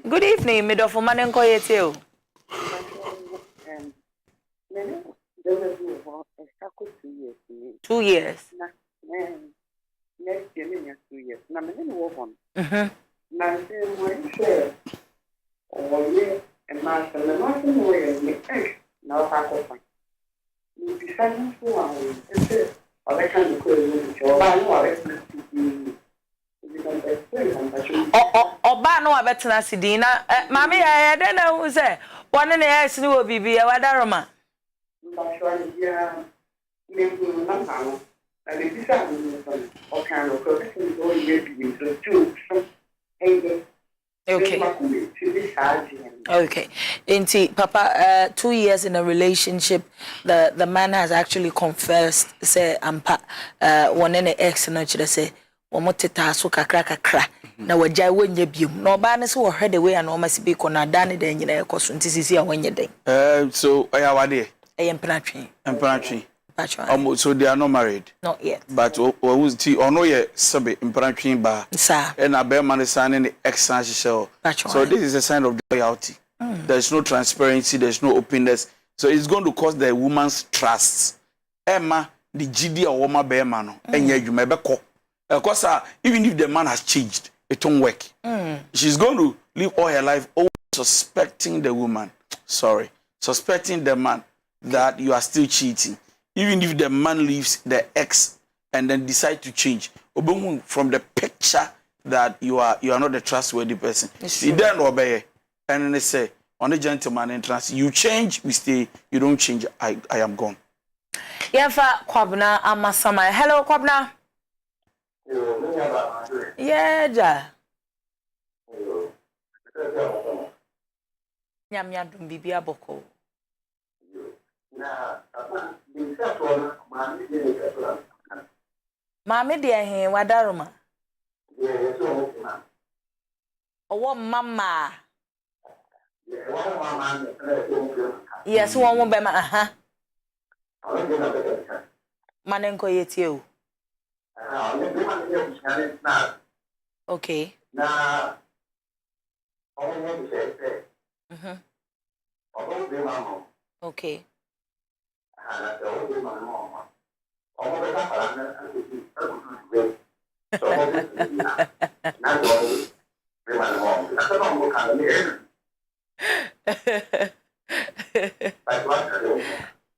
Good evening midofo manenko yete o. 2 years. Next year, 2 years. Now, I'm going to work on. Now, I'm saying, and my son, and my son, way, now I have to you decided to I can't go to your Oba no abetena sidina mami ya de na hu se wona na ya sini wo bibi ya wadaroma Okay. Inti Papa 2 years in a relationship, the man has actually confessed say ampa one in ex no chire say omoteta so kakra na wajai wonye biom na oba ne so wo hwede we na o masibi ko na dane den nyina ekoso ntisisi a wonye den So oya wade empratry so they are not married? Not yet. But who's the ono ye sabe imperative ba sir and a bear man signing the exchange show. So this is a sign of loyalty. There's no transparency, there's no openness. So it's going to cost the woman's trust. Emma the GD or woman bear man and yeah you may be caught. Because even if the man has changed, it won't work. She's going to live all her life suspecting the woman. Suspecting the man that you are still cheating. Even if the man leaves the ex and then decide to change, from the picture that you are not a trustworthy person. You then obey, and then they say, on a gentleman entrance, you change, we stay. You don't change, I am gone. Yafa Kwabna Amasama. Hello Kwabna. Yeah, ja. Nyamya dum bibia boko. Mami de he wadaroma. Owo mama. Yes, one be ma Manenko yetio. Okay. Na Okay.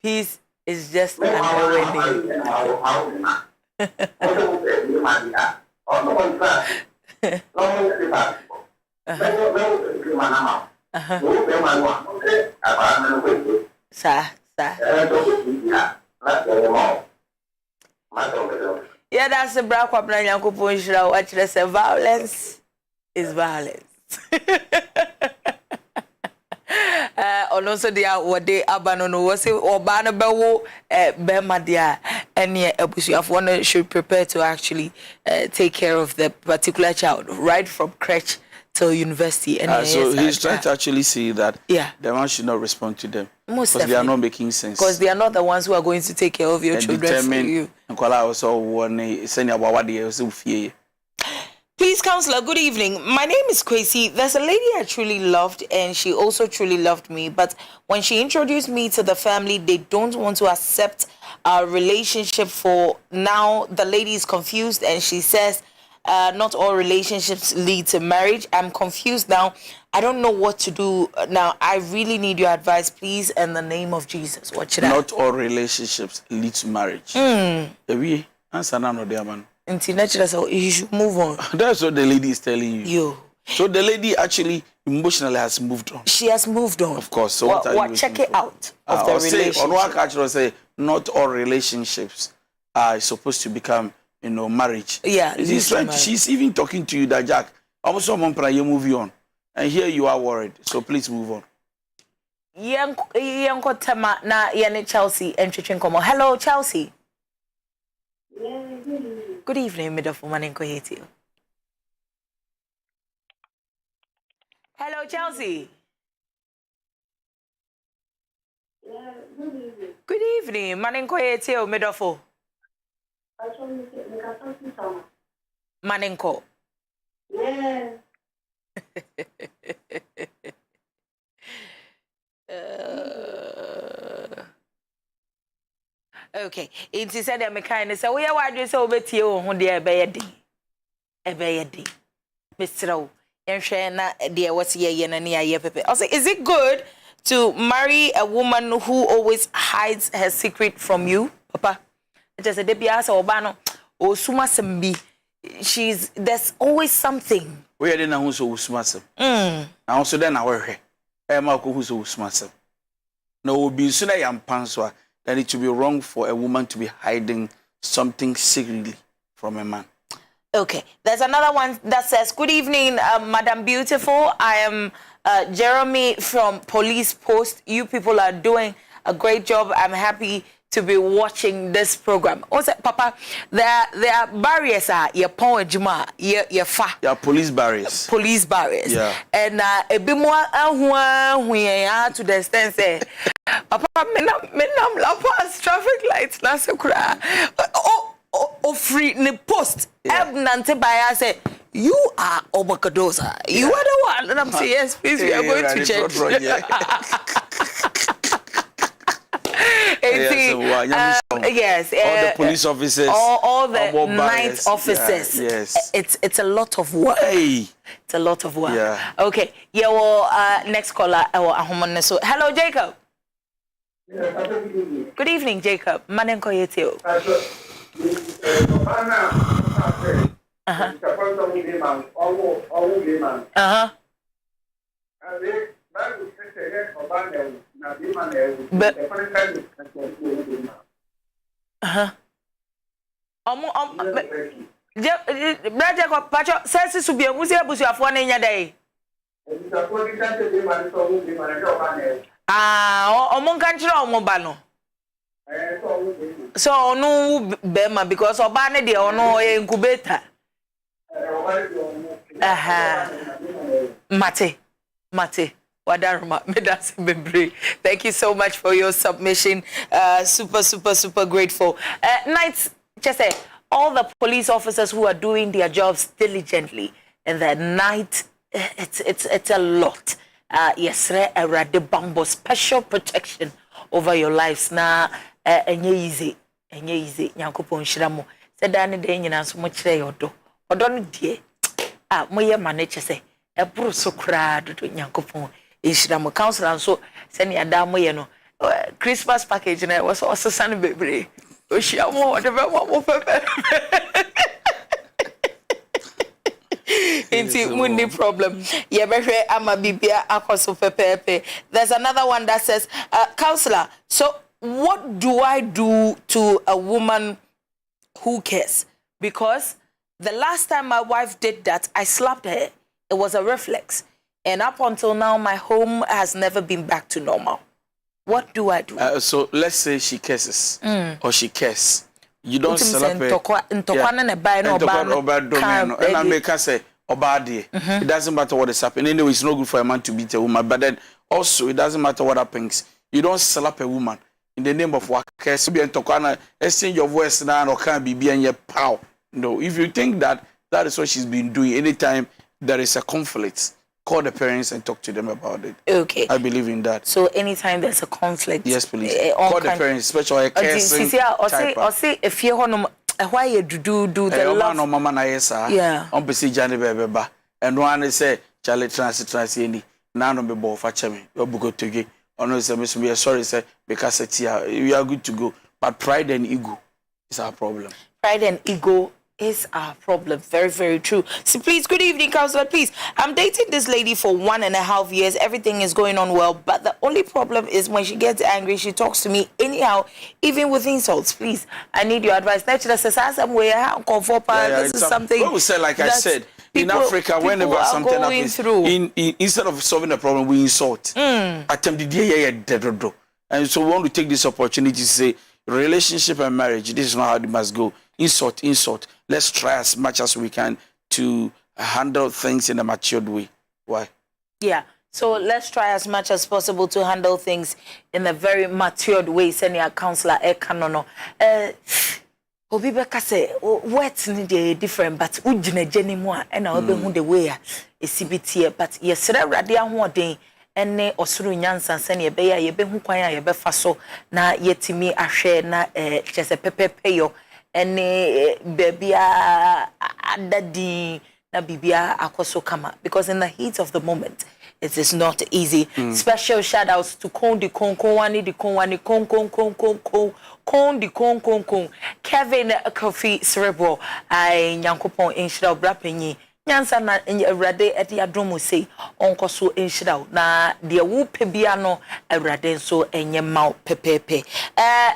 Peace is just underway. Sir. Yeah, that's the black one. Watch this. Violence is violence. Also dia wode abano no wose oba no bewo bema dia ene abusuafo no should prepare to actually take care of the particular child right from crèche till university. And so he's trying to actually say that the man should not respond to them because they are not making sense, because they are not the ones who are going to take care of your children for you. Please, Counsellor, good evening. My name is Kwesi. There's a lady I truly loved, and she also truly loved me. But when she introduced me to the family, they don't want to accept our relationship for now. The lady is confused, and she says not all relationships lead to marriage. I'm confused now. I don't know what to do now. I really need your advice, please, in the name of Jesus. What should Not all relationships lead to marriage. Answer now, no, dear man. So you should move on. That's what the lady is telling you. So the lady actually emotionally has moved on. She has moved on. Of course. So what check it out of the relationship. Say not all relationships are supposed to become, marriage. Yeah. She's even talking to you that Jack, almost someone pray you move on. And here you are worried. So please move on. Yanko tema na yane Chelsea and Chichinkomo. Hello, Chelsea. Good evening, Midafo Manenko Hetio. Hello, Chelsea. Good evening, Manenko Hetio, Midafo. Manenko. Yeah. Okay, it said that mechanic say we are why so betie o ho de ebeyedi Mr. Yenhwe na de what's ye na ne aye pepe. Also, is it good to marry a woman who always hides her secret from you, Papa? Just a debia say oba no o suma sembi. There's always something. We are na hu so suma sem. Na also then na we hwe. E ma ko hu so suma sem. Na obi so na yampan so then it would be wrong for a woman to be hiding something secretly from a man. Okay, there's another one that says, good evening, Madam Beautiful. I am Jeremy from Police Post. You people are doing a great job. I'm happy to be watching this program. Also, Papa, there are barriers. Your power, Juma, your fa. Yeah, police barriers. Police barriers. Yeah. And a bit more to the extent say, Papa, menam la pass traffic lights na sekura. Oh, free the post. Nante by say you are Obakadosa. You are the one. And I'm saying yes, please. We are going to check. Yes, all the police officers, all the night officers. Yeah, yes, it's a lot of work. Hey. It's a lot of work. Yeah. Okay. Yeah. Well, next caller. So, hello, Jacob. Good evening, Jacob. Manenko yetio. Braja ko pacho sense subie musi abusuafo na nya dai. Omo kan kire omo ba no. So onu bema because oba ne de ono incubator. Mate. Wadaruma, Medasi Bebre. Thank you so much for your submission. Super grateful. Nights, just say, all the police officers who are doing their jobs diligently in the night, it's a lot. Yes, Rade Bambo, special protection over your lives. Na, easy. Nyankopon shiramo. Sedani de nyina so mo kire yodo. Odo no die. Moye manage say, e buru so kra do Nyankopon. Ishiramu counselor so send ya da moye no Christmas package na was also san bebre oshia mo whatever mo pepe inti mundi problem ye behwe ama bibia akoso pepe. There's another one that says counselor, so what do I do to a woman who cares? Because the last time my wife did that, I slapped her. It was a reflex. And up until now, my home has never been back to normal. What do I do? So let's say she curses or she cares. You don't celebrate. And I make her say, it doesn't matter what is happening. Anyway, it's not good for a man to beat a woman. But then also, it doesn't matter what happens. You don't slap a woman in the name of what cares. Exchange your voice now or can't be in your power. No, if you think that is what she's been doing, anytime there is a conflict, call the parents and talk to them about it. Okay. I believe in that. So anytime there's a conflict. Yes, please. Call the parents, especially a cursing type. Or say if you're on why you do the love. No mama na yesa. Yeah. On pesi jani beba. And one say Charlie trans any. Now no be bo fa chemi. You go to get. Ono say me sorry say because it's here. We are good to go. But pride and ego is our problem. Pride and ego is our problem. Very true. So please, good evening, counselor. Please, I'm dating this lady for 1.5 years. Everything is going on well, but the only problem is when she gets angry, she talks to me anyhow, even with insults. Please, I need your advice. This is something. What we say, like I said, in Africa, whenever something happens, instead of solving the problem, we insult. And so we want to take this opportunity to say, relationship and marriage, this is not how it must go. Insult. Let's try as much as we can to handle things in a matured way. Why? Yeah. So let's try as much as possible to handle things in a very matured way. Send your counselor ekanono. Obi beka say words need different, but ujine jeni mo and I be the way esibiti but yesere rade ahoden ene osuru nyansa sene ye be ya ye be hu kwan ya ye be fa so na yetimi ahwe na chese pepepe ene bebia adadi na bibia akoso kama, because in the heat of the moment it is not easy. Special shout outs to Kondi Konkwani di Konwani Kondi Kon Kevin Kofi Cerebral I Nyankopon inshira brapenyi nyansa na Awurade edi adomu sei onkoso inshira na de wu pebia no Awurade nso enye maw pepepe.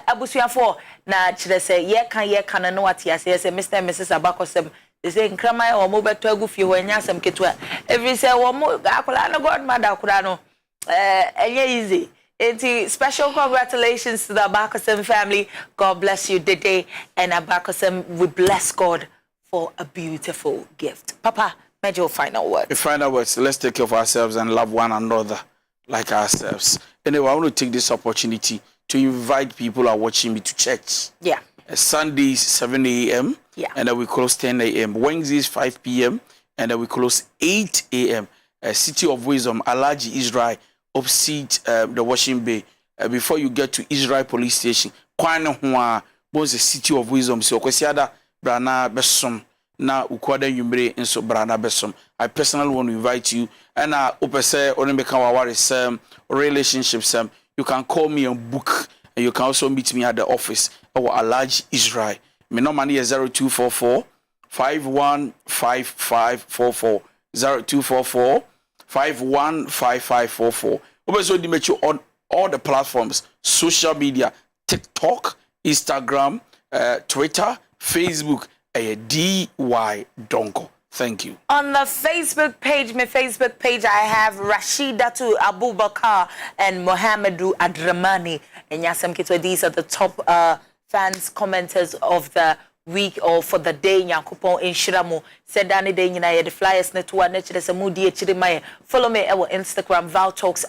Abusuafo na kire se ye kan no atiase se Mr. and Mrs. Abakosem they say nkrama o mo beto agufie ho anya asem ketua every say wo mo akola no godmother akola no enye easy. It's special congratulations to the Abakosem family. God bless you today, and Abakosem, we bless God for a beautiful gift. Papa, make your final words. The final words, let's take care of ourselves and love one another like ourselves. Anyway, I want to take this opportunity to invite people who are watching me to church. Yeah. Sundays 7 a.m. Yeah. And then we close 10 a.m. Wednesdays 5 p.m. and then we close 8 a.m. City of Wisdom, Alaji Israel, opposite the Washing Bay. Before you get to Israel Police Station, Kwana Hua was the City of Wisdom. So Kwesiada Brana Besom na Ukwada Yumbre and so Brana Besom. I personally want to invite you. And Opese Onemeka Wawaris relationships. You can call me and book, and you can also meet me at the office or Alaji Israel. My number is 0244 515544 0244 515544. Also, they make you on all the platforms, social media, TikTok, Instagram, Twitter, Facebook, DY Donko. Thank you. On the Facebook page, my Facebook page, I have Rashidatu Abubakar and Mohammedu Adramani. And Yasam Kitwe, these are the top fans, commenters of the week or for the day Yakupon in Shiramo. Said Danny Day, the flyers network, nature, the moody, follow me our Instagram, Val Talks.